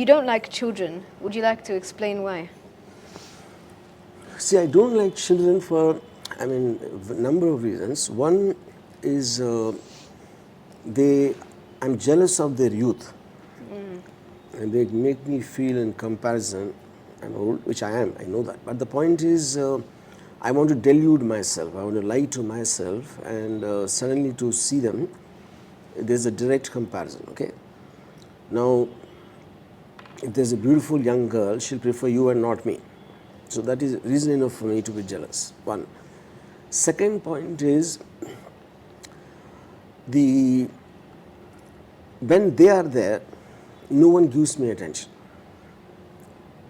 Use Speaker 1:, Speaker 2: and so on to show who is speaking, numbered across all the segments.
Speaker 1: you don't like children. Would you like to explain why?
Speaker 2: See, I don't like children for, a number of reasons. One is I'm jealous of their youth. And they make me feel in comparison, I'm old, which I am, I know that. But the point is, I want to delude myself, I want to lie to myself, and suddenly to see them, there's a direct comparison, okay? Now, if there's a beautiful young girl, she'll prefer you and not me. So that is reason enough for me to be jealous, one. Second point is, when they are there, no one gives me attention.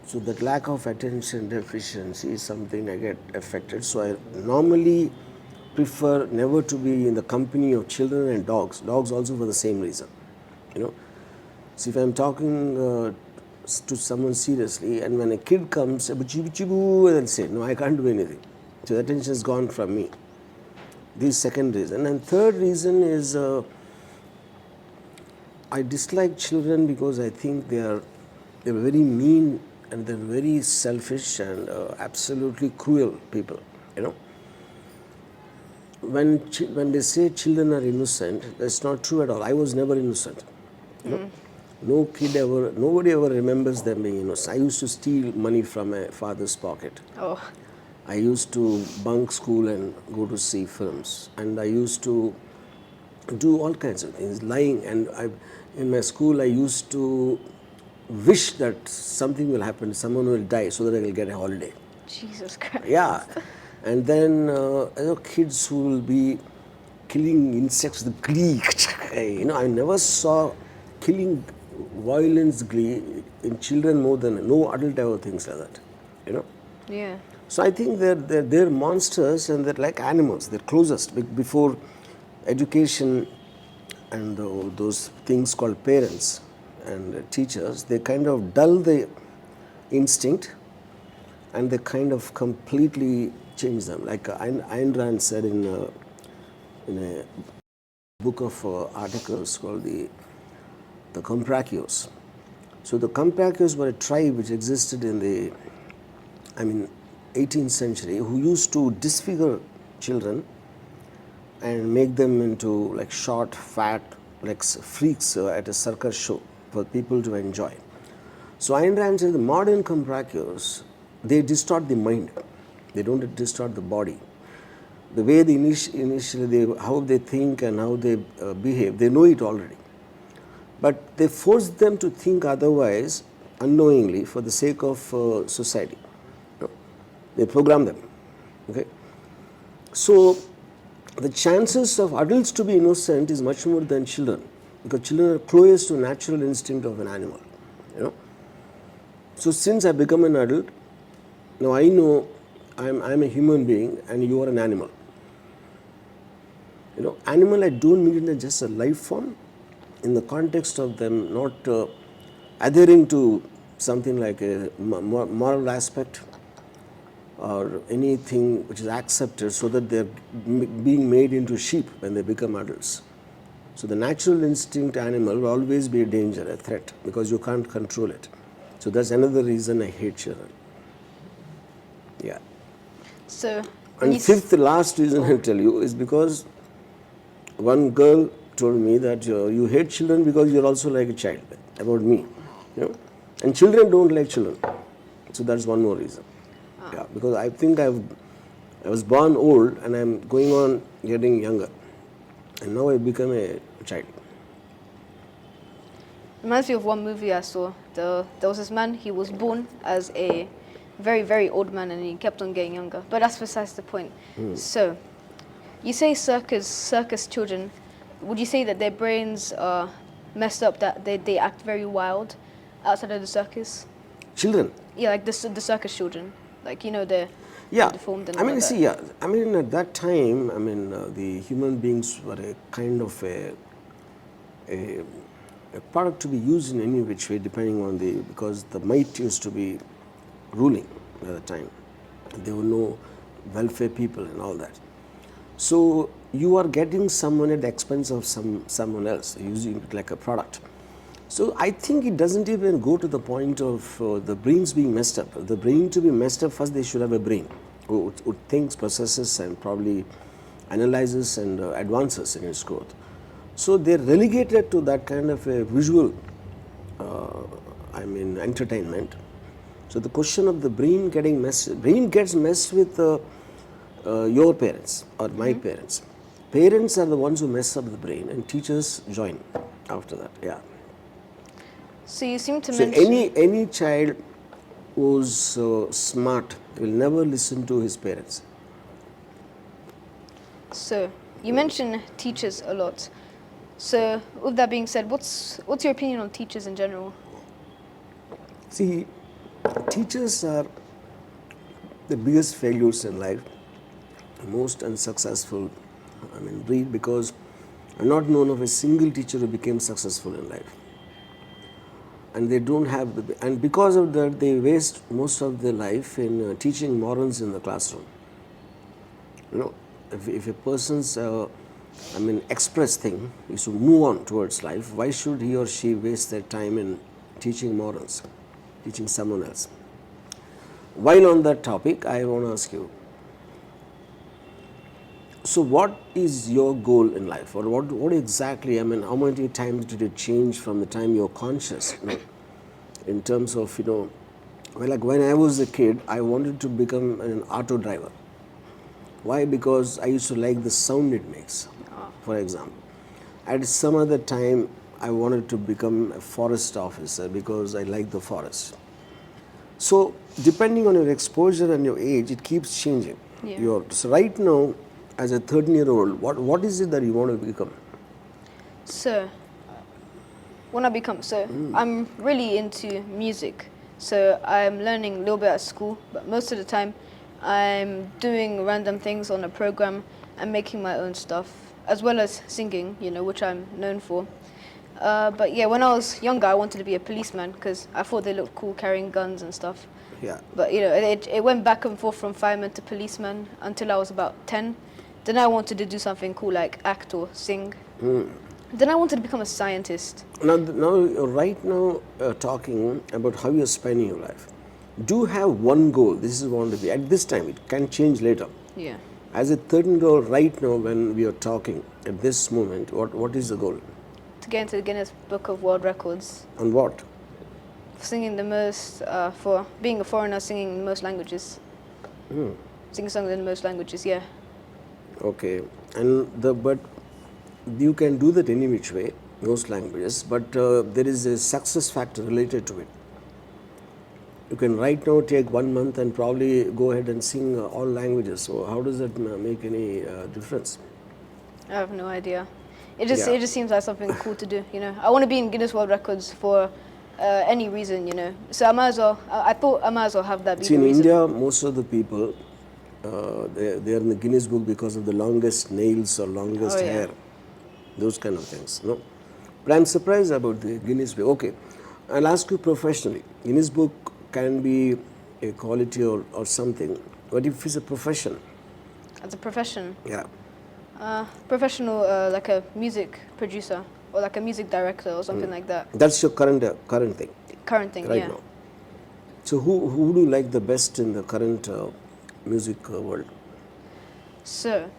Speaker 2: So that lack of attention deficiency is something I get affected. So I normally prefer never to be in the company of children and dogs. Dogs also for the same reason, So if I'm talking to someone seriously, and when a kid comes, and then say, no, I can't do anything. So the attention is gone from me. This is second reason. And third reason is I dislike children because I think they're very mean and they're very selfish and absolutely cruel people, When they say children are innocent, that's not true at all. I was never innocent. Nobody ever remembers them being innocent. I used to steal money from my father's pocket.
Speaker 1: Oh.
Speaker 2: I used to bunk school and go to see films. And I used to do all kinds of things, lying. And in my school, I used to wish that something will happen, someone will die so that I will get a holiday.
Speaker 1: Jesus Christ.
Speaker 2: Yeah. And then kids who will be killing insects with glee. I never saw killing violence glee in children more than no adult ever thinks like that.
Speaker 1: Yeah.
Speaker 2: So I think they're monsters and they're like animals. They're closest before education and those things called parents and teachers. They kind of dull the instinct and they kind of completely change them. Like Ayn Rand said in a book of articles called the Comprachos. So the Comprachos were a tribe which existed in the 18th century who used to disfigure children and make them into like short, fat, like freaks at a circus show for people to enjoy. So Ayn Rand said the modern Comprachos, they distort the mind. They don't distort the body. The way they initially, how they think and how they behave, they know it already. But they force them to think otherwise unknowingly for the sake of society. They program them. Okay. So the chances of adults to be innocent is much more than children, because children are closest to natural instinct of an animal. So since I become an adult, now I know I'm a human being and you are an animal. Animal I don't mean it just a life form in the context of them not adhering to something like a moral aspect or anything which is accepted, so that they're being made into sheep when they become adults. So the natural instinct animal will always be a danger, a threat, because you can't control it. So that's another reason I hate children. Yeah.
Speaker 1: So,
Speaker 2: and fifth, the last reason I'll tell you is because one girl told me that you hate children because you're also like a child, about me. And children don't like children. So that's one more reason. Yeah, because I think I was born old and I'm going on getting younger. And now I become a child.
Speaker 1: Reminds me of one movie I saw. There was this man, he was born as a very, very old man and he kept on getting younger. But that's besides the point. So, you say circus children. Would you say that their brains are messed up, that they act very wild outside of the circus?
Speaker 2: Children?
Speaker 1: Yeah, like the circus children. Like, they're deformed and
Speaker 2: at that time, the human beings were a kind of a product to be used in any which way, depending on because the might used to be ruling at the time. There were no welfare people and all that. So you are getting someone at the expense of someone else, using it like a product. So I think it doesn't even go to the point of the brains being messed up. The brain to be messed up, first they should have a brain who thinks, processes, and probably analyzes and advances in its growth. So they're relegated to that kind of a visual, entertainment. So the question of the brain getting messed, brain gets messed with your parents or my parents. Parents are the ones who mess up the brain, and teachers join after that. Yeah.
Speaker 1: So you seem to
Speaker 2: So
Speaker 1: mention...
Speaker 2: any child who's smart will never listen to his parents.
Speaker 1: So you mention teachers a lot. So with that being said, what's your opinion on teachers in general?
Speaker 2: See, teachers are the biggest failures in life, the most unsuccessful breed, because I'm not known of a single teacher who became successful in life. And they don't have and because of that, they waste most of their life in teaching morals in the classroom. You know, if a person's express thing is to move on towards life, why should he or she waste their time in teaching morals, teaching someone else? While on that topic, I want to ask you, so what is your goal in life, or what exactly, how many times did it change from the time you're conscious, in terms of, well, like when I was a kid, I wanted to become an auto driver. Why? Because I used to like the sound it makes, for example. At some other time, I wanted to become a forest officer because I like the forest. So depending on your exposure and your age, it keeps changing.
Speaker 1: Yeah.
Speaker 2: So right now, as a 13-year-old, what is it that you want to become?
Speaker 1: So when I become, I'm really into music. So I'm learning a little bit at school, but most of the time I'm doing random things on a program and making my own stuff, as well as singing, which I'm known for. But yeah, when I was younger, I wanted to be a policeman because I thought they looked cool carrying guns and stuff.
Speaker 2: Yeah.
Speaker 1: But it went back and forth from fireman to policeman until I was about 10. Then I wanted to do something cool like act or sing. Then I wanted to become a scientist.
Speaker 2: Now right now, talking about how you're spending your life. Do you have one goal? This is want to be at this time. It can change later.
Speaker 1: Yeah.
Speaker 2: As a 13-year-old right now, when we are talking at this moment, what is the goal?
Speaker 1: To get into the Guinness Book of World Records.
Speaker 2: On what?
Speaker 1: Singing the most, for being a foreigner, singing the most languages. Singing songs in the most languages, yeah.
Speaker 2: Okay, but you can do that any which way, most languages, but there is a success factor related to it. You can right now take 1 month and probably go ahead and sing all languages. So how does that make any difference?
Speaker 1: I have no idea. It just seems like something cool to do, I want to be in Guinness World Records for any reason, So I might as well, I thought I might as well have that be
Speaker 2: See,
Speaker 1: the
Speaker 2: in
Speaker 1: reason.
Speaker 2: India, most of the people, they are in the Guinness Book because of the longest nails or longest hair, those kind of things, no? But I'm surprised about the Guinness Book. Okay, I'll ask you professionally. Guinness Book can be a quality or something, but if it's a profession?
Speaker 1: As a profession?
Speaker 2: Yeah.
Speaker 1: Professional, like a music producer or like a music director or something like that.
Speaker 2: That's your current thing?
Speaker 1: Current thing,
Speaker 2: right
Speaker 1: yeah.
Speaker 2: now. So who do you like the best in the current music world?
Speaker 1: So,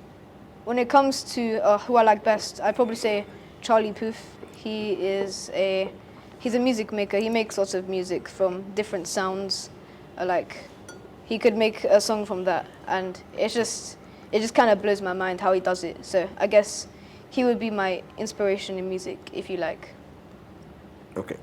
Speaker 1: when it comes to who I like best, I'd probably say Charlie Puth. He's a music maker. He makes lots of music from different sounds. He could make a song from that, and it just kind of blows my mind how he does it. So I guess he would be my inspiration in music, if you like.
Speaker 2: Okay.